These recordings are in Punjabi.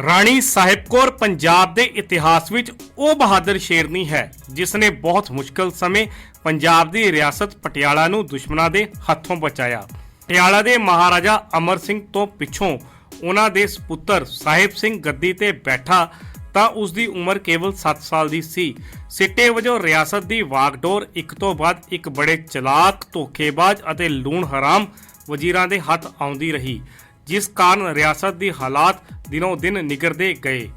ਰਾਣੀ ਸਾਹਿਬ ਕੌਰ ਪੰਜਾਬ ਦੇ ਇਤਿਹਾਸ ਵਿੱਚ ਉਹ ਬਹਾਦਰ ਸ਼ੇਰਨੀ ਹੈ ਜਿਸ ਨੇ ਬਹੁਤ ਮੁਸ਼ਕਲ ਸਮੇਂ ਪੰਜਾਬ ਦੀ ਰਿਆਸਤ ਪਟਿਆਲਾ ਨੂੰ ਦੁਸ਼ਮਣਾਂ ਦੇ ਹੱਥੋਂ ਬਚਾਇਆ। ਪਟਿਆਲਾ ਦੇ ਮਹਾਰਾਜਾ ਅਮਰ ਸਿੰਘ ਤੋਂ ਪਿੱਛੋਂ ਉਹਨਾਂ ਦੇ ਸੁਪੁੱਤਰ ਸਾਹਿਬ ਸਿੰਘ ਗੱਦੀ ਤੇ ਬੈਠਾ ਤਾਂ ਉਸ ਦੀ ਉਮਰ ਕੇਵਲ 7 ਸਾਲ ਦੀ ਸੀ। ਸਿੱਟੇ ਵਜੋਂ ਰਿਆਸਤ ਦੀ ਵਾਗਡੋਰ ਇੱਕ ਤੋਂ ਬਾਅਦ ਇੱਕ ਬੜੇ ਚਲਾਕ, ਧੋਖੇਬਾਜ਼ ਅਤੇ ਲੂਣ ਹਰਾਮ ਵਜ਼ੀਰਾਂ ਦੇ ਹੱਥ ਆਉਂਦੀ ਰਹੀ, ਜਿਸ ਕਾਰਨ ਰਿਆਸਤ ਦੀ ਹਾਲਾਤ ਦਿਨੋਂ ਦਿਨ ਨਿਗਰਦੇ ਗਏ।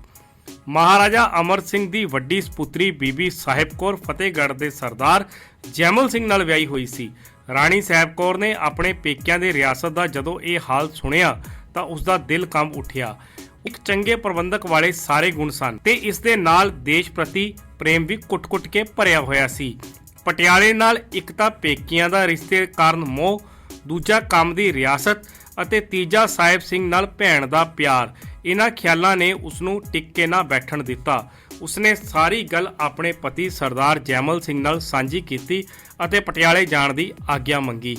ਮਹਾਰਾਜਾ ਅਮਰ ਸਿੰਘ ਦੀ ਵੱਡੀ ਸੁਪੁੱਤਰੀ ਬੀਬੀ ਸਾਹਿਬ ਕੌਰ ਫਤਿਹਗੜ੍ਹ ਦੇ ਸਰਦਾਰ ਜੈਮਲ ਸਿੰਘ ਨਾਲ ਵਿਆਹੀ ਹੋਈ ਸੀ। ਰਾਣੀ ਸਾਹਿਬ ਕੌਰ ਨੇ ਆਪਣੇ ਪੇਕਿਆਂ ਦੇ ਰਿਆਸਤ ਦਾ ਜਦੋਂ ਇਹ ਹਾਲ ਸੁਣਿਆ ਤਾਂ ਉਸ ਦਾ ਦਿਲ ਕੰਬ ਉੱਠਿਆ। ਇੱਕ ਚੰਗੇ ਪ੍ਰਬੰਧਕ ਵਾਲੇ ਸਾਰੇ ਗੁਣ ਸਨ ਤੇ ਇਸ ਦੇ ਨਾਲ ਦੇਸ਼ ਪ੍ਰਤੀ ਪ੍ਰੇਮ ਵੀ ਕੁੱਟ-ਕੁੱਟ ਕੇ ਭਰਿਆ ਹੋਇਆ ਸੀ। ਪਟਿਆਲੇ ਨਾਲ ਇੱਕ ਤਾਂ ਪੇਕਿਆਂ ਦਾ ਰਿਸ਼ਤੇ ਕਾਰਨ ਮੋਹ, ਦੂਜਾ ਕੰਮ ਦੀ ਰਿਆਸਤ ਅਤੇ ਤੀਜਾ ਸਾਹਿਬ ਸਿੰਘ ਨਾਲ ਭੈਣ ਦਾ ਪਿਆਰ। ਇਹਨਾਂ ਖਿਆਲਾਂ ਨੇ ਉਸ ਨੂੰ ਟਿਕ ਕੇ ਨਾ ਬੈਠਣ ਦਿੱਤਾ। ਉਸਨੇ ਸਾਰੀ ਗੱਲ ਆਪਣੇ ਪਤੀ ਸਰਦਾਰ ਜੈਮਲ ਸਿੰਘ ਨਾਲ ਸਾਂਝੀ ਕੀਤੀ ਅਤੇ ਪਟਿਆਲੇ ਜਾਣ ਦੀ ਆਗਿਆ ਮੰਗੀ।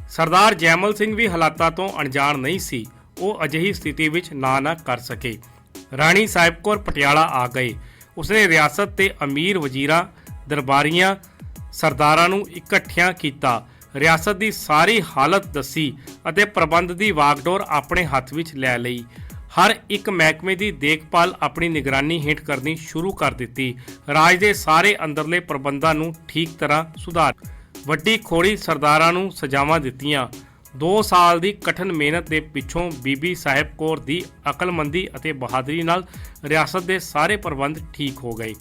ਸਰਦਾਰ ਜੈਮਲ ਸਿੰਘ ਵੀ ਹਾਲਾਤਾਂ ਤੋਂ ਅਣਜਾਣ ਨਹੀਂ ਸੀ। ਉਹ ਅਜਿਹੀ ਸਥਿਤੀ ਵਿੱਚ ਨਾ ਕਰ ਸਕੇ। ਰਾਣੀ ਸਾਹਿਬ ਕੌਰ ਪਟਿਆਲਾ ਆ ਗਏ। ਉਸਨੇ ਰਿਆਸਤ ਤੇ ਅਮੀਰ ਵਜ਼ੀਰਾਂ, ਦਰਬਾਰੀਆਂ, ਸਰਦਾਰਾਂ ਨੂੰ ਇਕੱਠਿਆਂ ਕੀਤਾ, ਰਿਆਸਤ ਦੀ ਸਾਰੀ ਹਾਲਤ ਦੱਸੀ ਅਤੇ ਪ੍ਰਬੰਧ ਦੀ ਵਾਗਡੋਰ ਆਪਣੇ ਹੱਥ ਵਿੱਚ ਲੈ ਲਈ। ਹਰ ਇੱਕ ਮਹਿਕਮੇ ਦੀ ਦੇਖਭਾਲ ਆਪਣੀ ਨਿਗਰਾਨੀ ਹੇਠ ਕਰਨੀ ਸ਼ੁਰੂ ਕਰ ਦਿੱਤੀ। ਰਾਜ ਦੇ ਸਾਰੇ ਅੰਦਰਲੇ ਪ੍ਰਬੰਧਾਂ ਨੂੰ ਠੀਕ ਤਰ੍ਹਾਂ ਸੁਧਾਰ, ਵੱਡੀ ਖੋੜੀ ਸਰਦਾਰਾਂ ਨੂੰ ਸਜ਼ਾਵਾਂ ਦਿੱਤੀਆਂ। 2 ਸਾਲ ਦੀ ਕਠਿਨ ਮਿਹਨਤ ਦੇ ਪਿੱਛੋਂ ਬੀਬੀ ਸਾਹਿਬ ਕੌਰ ਦੀ ਅਕਲਮੰਦੀ ਅਤੇ ਬਹਾਦਰੀ ਨਾਲ ਰਿਆਸਤ ਦੇ ਸਾਰੇ ਪ੍ਰਬੰਧ ਠੀਕ ਹੋ ਗਏ।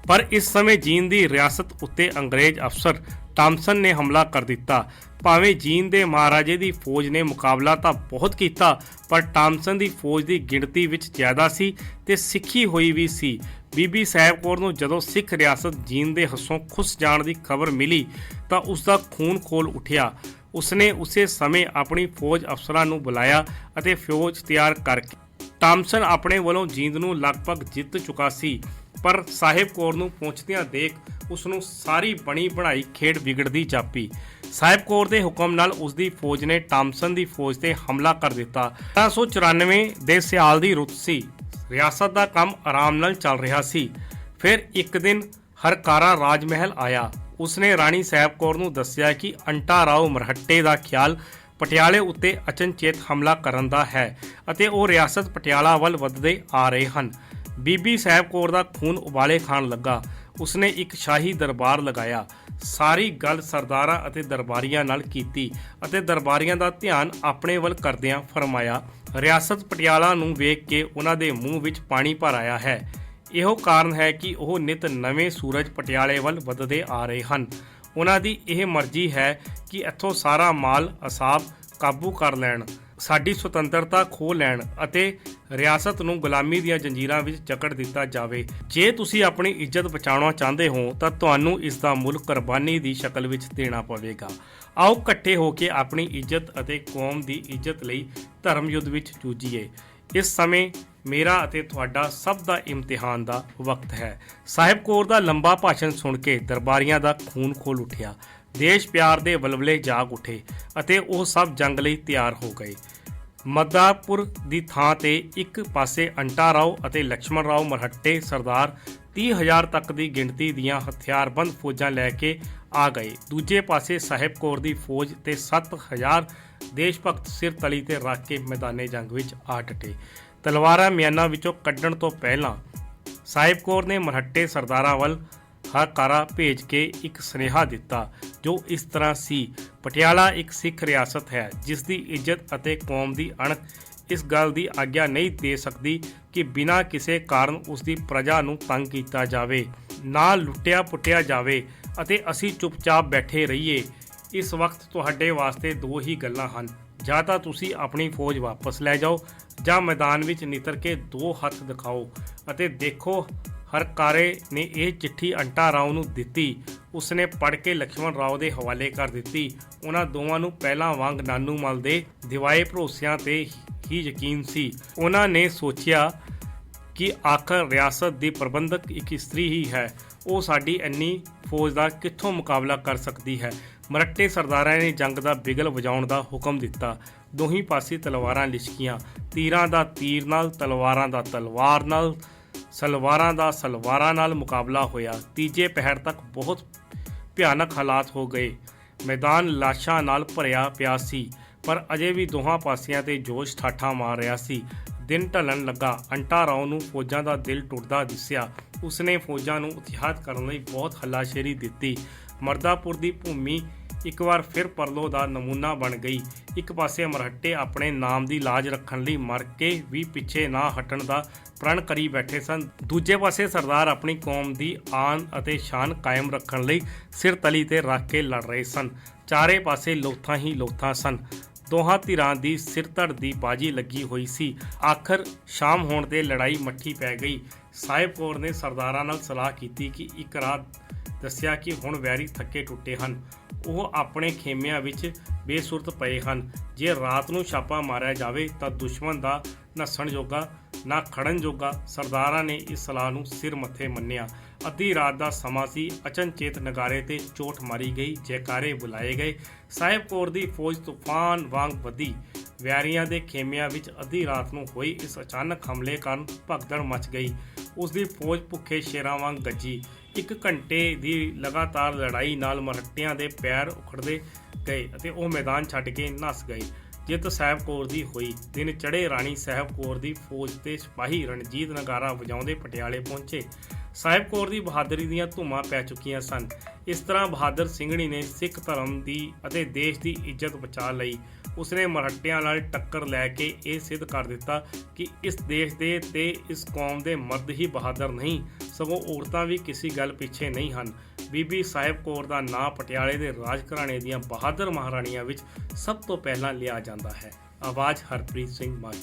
ਪਰ ਇਸ ਸਮੇਂ ਜੀਂਦ ਦੀ ਰਿਆਸਤ ਉੱਤੇ ਅੰਗਰੇਜ਼ ਅਫਸਰ ਟਾਮਸਨ ਨੇ ਹਮਲਾ ਕਰ ਦਿੱਤਾ। ਭਾਵੇਂ ਜੀਂਦ ਦੇ ਮਹਾਰਾਜੇ ਦੀ ਫੌਜ ਨੇ ਮੁਕਾਬਲਾ ਤਾਂ ਬਹੁਤ ਕੀਤਾ, ਪਰ ਟਾਮਸਨ ਦੀ ਫੌਜ ਦੀ ਗਿਣਤੀ ਵਿੱਚ ਜ਼ਿਆਦਾ ਸੀ ਤੇ ਸਿੱਖੀ ਹੋਈ ਵੀ ਸੀ। ਬੀਬੀ ਸਾਹਿਬ ਕੌਰ ਨੂੰ ਜਦੋਂ ਸਿੱਖ ਰਿਆਸਤ ਜੀਂਦ ਦੇ ਹੱਥੋਂ ਖੁੱਸ ਜਾਣ ਦੀ ਖਬਰ ਮਿਲੀ ਤਾਂ ਉਸ ਦਾ ਖੂਨ ਖੋਲ ਉੱਠਿਆ। ਉਸਨੇ ਉਸੇ ਸਮੇਂ ਆਪਣੀ ਫੌਜ ਅਫਸਰਾਂ ਨੂੰ ਬੁਲਾਇਆ ਅਤੇ ਫੌਜ ਤਿਆਰ ਕਰਕੇ ਟਾਮਸਨ ਆਪਣੇ ਵੱਲੋਂ ਜੀਂਦ ਨੂੰ ਲਗਭਗ ਜਿੱਤ ਚੁੱਕਾ ਸੀ, ਪਰ ਸਾਹਿਬ ਕੌਰ ਨੂੰ ਪਹੁੰਚਦਿਆਂ ਦੇਖ ਉਸ ਨੂੰ ਸਾਰੀ ਬਣੀ ਬਣਾਈ ਖੇਡ ਵਿਗੜਦੀ ਜਾਪੀ। ਸਾਹਿਬ ਕੌਰ ਦੇ ਹੁਕਮ ਨਾਲ ਉਸ ਦੀ ਫੌਜ ਨੇ ਟਾਮਸਨ ਦੀ ਫੌਜ ਤੇ ਹਮਲਾ ਕਰ ਦਿੱਤਾ। 1894 ਦੇ ਸਿਆਲ ਦੀ ਰੁੱਤ ਸੀ। ਰਿਆਸਤ ਦਾ ਕੰਮ ਆਰਾਮ ਨਾਲ ਚੱਲ ਰਿਹਾ ਸੀ। ਫਿਰ ਇੱਕ ਦਿਨ ਹਰਕਾਰਾ ਰਾਜ ਮਹਿਲ ਆਇਆ। ਉਸਨੇ ਰਾਣੀ ਸਾਹਿਬ ਕੌਰ ਨੂੰ ਦੱਸਿਆ ਕਿ ਅੰਟਾ ਰਾਓ ਮਰਹੱਟੇ ਦਾ ਖਿਆਲ ਪਟਿਆਲੇ ਉੱਤੇ ਅਚਨਚੇਤ ਹਮਲਾ ਕਰਨ ਦਾ ਹੈ ਅਤੇ ਉਹ ਰਿਆਸਤ ਪਟਿਆਲਾ ਵੱਲ ਵੱਧਦੇ ਆ ਰਹੇ ਹਨ। ਬੀਬੀ ਸਾਹਿਬ ਕੌਰ ਦਾ ਖੂਨ ਉਬਾਲੇ ਖਾਣ ਲੱਗਾ। ਉਸਨੇ ਇੱਕ ਸ਼ਾਹੀ ਦਰਬਾਰ ਲਗਾਇਆ, ਸਾਰੀ ਗੱਲ ਸਰਦਾਰਾਂ ਅਤੇ ਦਰਬਾਰੀਆਂ ਨਾਲ ਕੀਤੀ ਅਤੇ ਦਰਬਾਰੀਆਂ ਦਾ ਧਿਆਨ ਆਪਣੇ ਵੱਲ ਕਰਦਿਆਂ ਫਰਮਾਇਆ, ਰਿਆਸਤ ਪਟਿਆਲਾ ਨੂੰ ਵੇਖ ਕੇ ਉਹਨਾਂ ਦੇ ਮੂੰਹ ਵਿੱਚ ਪਾਣੀ ਭਰ ਆਇਆ ਹੈ। ਇਹੋ ਕਾਰਨ ਹੈ ਕਿ ਉਹ ਨਿਤ ਨਵੇਂ ਸੂਰਜ ਪਟਿਆਲੇ ਵੱਲ ਵੱਧਦੇ ਆ ਰਹੇ ਹਨ। ਉਹਨਾਂ ਦੀ ਇਹ ਮਰਜ਼ੀ ਹੈ ਕਿ ਇੱਥੋਂ ਸਾਰਾ ਮਾਲ ਅਸਾਬ ਕਾਬੂ ਕਰ ਲੈਣ, ਸਾਡੀ ਸੁਤੰਤਰਤਾ ਖੋਹ ਲੈਣ ਅਤੇ ਰਿਆਸਤ ਨੂੰ ਗੁਲਾਮੀ ਦੀਆਂ ਜੰਜੀਰਾਂ ਵਿੱਚ ਜਕੜ ਦਿੱਤਾ ਜਾਵੇ। ਜੇ ਤੁਸੀਂ ਆਪਣੀ ਇੱਜ਼ਤ ਬਚਾਉਣਾ ਚਾਹੁੰਦੇ ਹੋ ਤਾਂ ਤੁਹਾਨੂੰ ਇਸ ਦਾ ਮੁੱਲ ਕੁਰਬਾਨੀ ਦੀ ਸ਼ਕਲ ਵਿੱਚ ਦੇਣਾ ਪਵੇਗਾ। ਆਓ ਇਕੱਠੇ ਹੋ ਕੇ ਆਪਣੀ ਇੱਜ਼ਤ ਅਤੇ ਕੌਮ ਦੀ ਇੱਜ਼ਤ ਲਈ ਧਰਮ ਯੁੱਧ ਵਿੱਚ ਜੂਝੀਏ। ਇਸ ਸਮੇਂ ਮੇਰਾ ਅਤੇ ਤੁਹਾਡਾ ਸਭ ਦਾ ਇਮਤਿਹਾਨ ਦਾ ਵਕਤ ਹੈ। ਸਾਹਿਬ ਕੌਰ ਦਾ ਲੰਬਾ ਭਾਸ਼ਣ ਸੁਣ ਕੇ ਦਰਬਾਰੀਆਂ ਦਾ ਖੂਨ ਖੋਲ ਉੱਠਿਆ। ਦੇਸ਼ ਪਿਆਰ ਦੇ ਵਲਵਲੇ ਜਾਗ ਉੱਠੇ ਅਤੇ ਉਹ ਸਭ ਜੰਗ ਲਈ ਤਿਆਰ ਹੋ ਗਏ। ਮਦਾਪੁਰ ਦੀ ਥਾਂ ਤੇ ਇੱਕ ਪਾਸੇ ਅੰਟਾ ਰਾਓ ਅਤੇ ਲక్ష్మణ ਰਾਓ ਮਰਹੱਟੇ ਸਰਦਾਰ 30,000 ਤੱਕ ਦੀ ਗਿਣਤੀ ਦੀਆਂ ਹਥਿਆਰਬੰਦ ਫੌਜਾਂ ਲੈ ਕੇ ਆ ਗਏ। ਦੂਜੇ ਪਾਸੇ ਸਾਹਿਬ ਕੌਰ ਦੀ ਫੌਜ ਤੇ 7,000 ਦੇਸ਼ ਭਗਤ ਸਿਰ ਤਲੀ ਤੇ ਰੱਖ ਕੇ ਮੈਦਾਨੇ ਜੰਗ ਵਿੱਚ ਆ ਡਟੇ। ਤਲਵਾਰਾਂ ਮਿਆਨਾਂ ਵਿੱਚੋਂ ਕੱਢਣ ਤੋਂ ਪਹਿਲਾਂ ਸਾਹਿਬ ਕੌਰ ਨੇ ਮਰਹੱਟੇ ਸਰਦਾਰਾਂ ਵੱਲ ਹਰਕਾਰਾ ਭੇਜ ਕੇ ਇੱਕ ਸੁਨੇਹਾ ਦਿੱਤਾ ਜੋ ਇਸ ਤਰ੍ਹਾਂ ਸੀ, ਪਟਿਆਲਾ ਇੱਕ ਸਿੱਖ ਰਿਆਸਤ ਹੈ ਜਿਸ ਦੀ ਇੱਜ਼ਤ ਅਤੇ ਕੌਮ ਦੀ ਅਣਖ ਇਸ ਗੱਲ ਦੀ ਆਗਿਆ ਨਹੀਂ ਦੇ ਸਕਦੀ ਕਿ ਬਿਨਾਂ ਕਿਸੇ ਕਾਰਨ ਉਸ ਦੀ ਪ੍ਰਜਾ ਨੂੰ ਤੰਗ ਕੀਤਾ ਜਾਵੇ, ਨਾ ਲੁੱਟਿਆ ਪੁੱਟਿਆ ਜਾਵੇ ਅਤੇ ਅਸੀਂ ਚੁੱਪਚਾਪ ਬੈਠੇ ਰਹੀਏ। ਇਸ ਵਕਤ ਤੁਹਾਡੇ ਵਾਸਤੇ 2 ਹੀ ਗੱਲਾਂ ਹਨ, ਜਾਂ ਤਾਂ ਤੁਸੀਂ ਆਪਣੀ ਫੌਜ ਵਾਪਸ ਲੈ ਜਾਓ ਜਾਂ ਮੈਦਾਨ ਵਿੱਚ ਨਿੱਤਰ ਕੇ 2 ਹੱਥ ਦਿਖਾਓ ਅਤੇ ਦੇਖੋ। ਹਰਕਾਰੇ ਨੇ ਇਹ ਚਿੱਠੀ ਅੰਟਾ ਰਾਓ ਨੂੰ ਦਿੱਤੀ। ਉਸਨੇ ਪੜ੍ਹ ਕੇ ਲక్ష్మణ ਰਾਓ ਦੇ ਹਵਾਲੇ ਕਰ ਦਿੱਤੀ। ਉਹਨਾਂ ਦੋਵਾਂ ਨੂੰ ਪਹਿਲਾਂ ਵਾਂਗ ਨਾਨੂ ਮਲ ਦੇ ਦਿਵਾਏ ਭਰੋਸਿਆਂ ਤੇ ਹੀ ਯਕੀਨ ਸੀ। ਉਹਨਾਂ ਨੇ ਸੋਚਿਆ ਕਿ ਆਖਰ ਰਿਆਸਤ ਦੀ ਪ੍ਰਬੰਧਕ ਇੱਕ ਇਸਤਰੀ ਹੀ ਹੈ, ਉਹ ਸਾਡੀ ਇੰਨੀ ਫੌਜ ਦਾ ਕਿੱਥੋਂ ਮੁਕਾਬਲਾ ਕਰ ਸਕਦੀ ਹੈ। ਮਰਹੱਟੇ ਸਰਦਾਰਾਂ ਨੇ ਜੰਗ ਦਾ ਬਿਗਲ ਵਜਾਉਣ ਦਾ ਹੁਕਮ ਦਿੱਤਾ। ਦੋਹੀਂ ਪਾਸੇ ਤਲਵਾਰਾਂ ਲਿਸ਼ਕੀਆਂ। ਤੀਰਾਂ ਦਾ ਤੀਰ ਨਾਲ, ਤਲਵਾਰਾਂ ਦਾ ਤਲਵਾਰ ਨਾਲ, ਸਲਵਾਰਾਂ ਦਾ ਸਲਵਾਰਾਂ ਨਾਲ ਮੁਕਾਬਲਾ ਹੋਇਆ। ਤੀਜੇ ਪਹਿਰ ਤੱਕ ਬਹੁਤ ਭਿਆਨਕ ਹਾਲਾਤ ਹੋ ਗਏ। ਮੈਦਾਨ ਲਾਸ਼ਾਂ ਨਾਲ ਭਰਿਆ ਪਿਆ ਸੀ, ਪਰ ਅਜੇ ਵੀ ਦੋਹਾਂ ਪਾਸਿਆਂ ਤੇ ਜੋਸ਼ ਠਾਠਾਂ ਮਾਰ ਰਿਹਾ ਸੀ। ਦਿਨ ਢਲਣ ਲੱਗਾ। ਅੰਟਾ ਰਾਓ ਨੂੰ ਫੌਜਾਂ ਦਾ ਦਿਲ ਟੁੱਟਦਾ ਦਿਸਿਆ। ਉਸਨੇ ਫੌਜਾਂ ਨੂੰ ਉਤਸ਼ਾਹਿਤ ਕਰਨ ਲਈ ਬਹੁਤ ਹੱਲਾਸ਼ੇਰੀ ਦਿੱਤੀ। ਮਰਦਾਪੁਰ ਦੀ ਭੂਮੀ ਇੱਕ ਵਾਰ ਫਿਰ ਪਰਲੋ ਦਾ ਨਮੂਨਾ ਬਣ ਗਈ। ਇੱਕ ਪਾਸੇ ਮਰਹੱਟੇ ਆਪਣੇ ਨਾਮ ਦੀ ਲਾਜ ਰੱਖਣ ਲਈ ਮਰ ਕੇ ਵੀ ਪਿੱਛੇ ਨਾ ਹਟਣ ਦਾ ਪ੍ਰਣ ਕਰੀ ਬੈਠੇ ਸਨ। ਦੂਜੇ ਪਾਸੇ ਸਰਦਾਰ ਆਪਣੀ ਕੌਮ ਦੀ ਆਨ ਅਤੇ ਸ਼ਾਨ ਕਾਇਮ ਰੱਖਣ ਲਈ ਸਿਰ ਤਲੀ ਤੇ ਰੱਖ ਕੇ ਲੜ ਰਹੇ ਸਨ। ਚਾਰੇ ਪਾਸੇ ਲੋਥਾਂ ਹੀ ਲੋਥਾਂ ਸਨ। ਦੋਹਾਂ ਧਿਰਾਂ ਦੀ ਸਿਰਧੜ ਦੀ ਬਾਜੀ ਲੱਗੀ ਹੋਈ ਸੀ। ਆਖਰ ਸ਼ਾਮ ਹੋਣ ਤੇ ਲੜਾਈ ਮੱਠੀ ਪੈ ਗਈ। ਸਾਹਿਬ ਕੌਰ ਨੇ ਸਰਦਾਰਾਂ ਨਾਲ ਸਲਾਹ ਕੀਤੀ ਕਿ ਇੱਕ ਰਾਤ ਦੱਸਿਆ ਕਿ ਹੁਣ ਵੈਰੀ ਥੱਕੇ ਟੁੱਟੇ ਹਨ। ਉਹ ਆਪਣੇ ਖੇਮਿਆਂ ਵਿੱਚ ਬੇਸੁਰਤ ਪਏ ਹਨ। ਜੇ ਰਾਤ ਨੂੰ ਛਾਪਾ ਮਾਰਿਆ ਜਾਵੇ ਤਾਂ ਦੁਸ਼ਮਣ ਦਾ ਨੱਸਣ ਜੋਗਾ ਨਾ ਖੜਨ ਜੋਗਾ। ਸਰਦਾਰਾਂ ਨੇ ਇਸ ਸਲਾਹ ਨੂੰ ਸਿਰ ਮੱਥੇ ਮੰਨਿਆ। ਅੱਧੀ ਰਾਤ ਦਾ ਸਮਾਂ ਸੀ। ਅਚਨਚੇਤ ਨਗਾਰੇ ਤੇ ਚੋਟ ਮਾਰੀ ਗਈ, ਜੈਕਾਰੇ ਬੁਲਾਏ ਗਏ। ਸਾਹਿਬ ਕੌਰ ਦੀ ਫੌਜ ਤੂਫਾਨ ਵਾਂਗ ਵਧੀ। ਵੈਰੀਆਂ ਦੇ ਖੇਮਿਆਂ ਵਿੱਚ ਅੱਧੀ ਰਾਤ ਨੂੰ ਹੋਈ ਇਸ ਅਚਾਨਕ ਹਮਲੇ ਕਾਰਨ ਭਗਦੜ ਮਚ ਗਈ। ਉਸ ਦੀ ਫੌਜ ਭੁੱਖੇ ਸ਼ੇਰਾਂ ਵਾਂਗ ਗੱਜੀ। 1 ਘੰਟੇ ਦੀ ਲਗਾਤਾਰ ਲੜਾਈ ਨਾਲ ਮਰਹੱਟਿਆਂ ਦੇ ਪੈਰ ਉਖੜਦੇ ਗਏ ਅਤੇ ਉਹ ਮੈਦਾਨ ਛੱਡ ਕੇ ਨੱਸ ਗਏ। ਜਿੱਤ ਸਾਹਿਬ ਕੌਰ ਦੀ ਹੋਈ। ਦਿਨ ਚੜ੍ਹੇ ਰਾਣੀ ਸਾਹਿਬ ਕੌਰ ਦੀ ਫੌਜ ਤੇ ਸਿਪਾਹੀ ਰਣਜੀਤ ਨਗਾਰਾ ਵਜਾਉਂਦੇ ਪਟਿਆਲੇ ਪਹੁੰਚੇ। ਸਾਹਿਬ ਕੌਰ ਦੀ ਬਹਾਦਰੀ ਦੀਆਂ ਧੂਮਾਂ ਪੈ ਚੁੱਕੀਆਂ ਸਨ। ਇਸ ਤਰ੍ਹਾਂ ਬਹਾਦਰ ਸਿੰਘਣੀ ਨੇ ਸਿੱਖ ਧਰਮ ਦੀ ਅਤੇ ਦੇਸ਼ ਦੀ ਇੱਜ਼ਤ ਬਚਾ ਲਈ। ਉਸਨੇ ਮਰਹੱਟਿਆਂ ਨਾਲ ਟੱਕਰ ਲੈ ਕੇ ਇਹ ਸਿੱਧ ਕਰ ਦਿੱਤਾ ਕਿ ਇਸ ਦੇਸ਼ ਦੇ ਤੇ ਇਸ ਕੌਮ ਦੇ ਮਰਦ ਹੀ ਬਹਾਦਰ ਨਹੀਂ, ਸਗੋਂ ਔਰਤਾਂ ਵੀ ਕਿਸੇ ਗੱਲ ਪਿੱਛੇ ਨਹੀਂ ਹਨ। ਬੀਬੀ ਸਾਹਿਬ ਕੌਰ ਦਾ ਨਾਂ ਪਟਿਆਲੇ ਦੇ ਰਾਜ ਘਰਾਣੇ ਦੀਆਂ ਬਹਾਦਰ ਮਹਾਰਾਣੀਆਂ ਵਿੱਚ ਸਭ ਤੋਂ ਪਹਿਲਾਂ ਲਿਆ ਜਾਂਦਾ ਹੈ। ਆਵਾਜ਼ ਹਰਪ੍ਰੀਤ ਸਿੰਘ ਮਾਹੀ।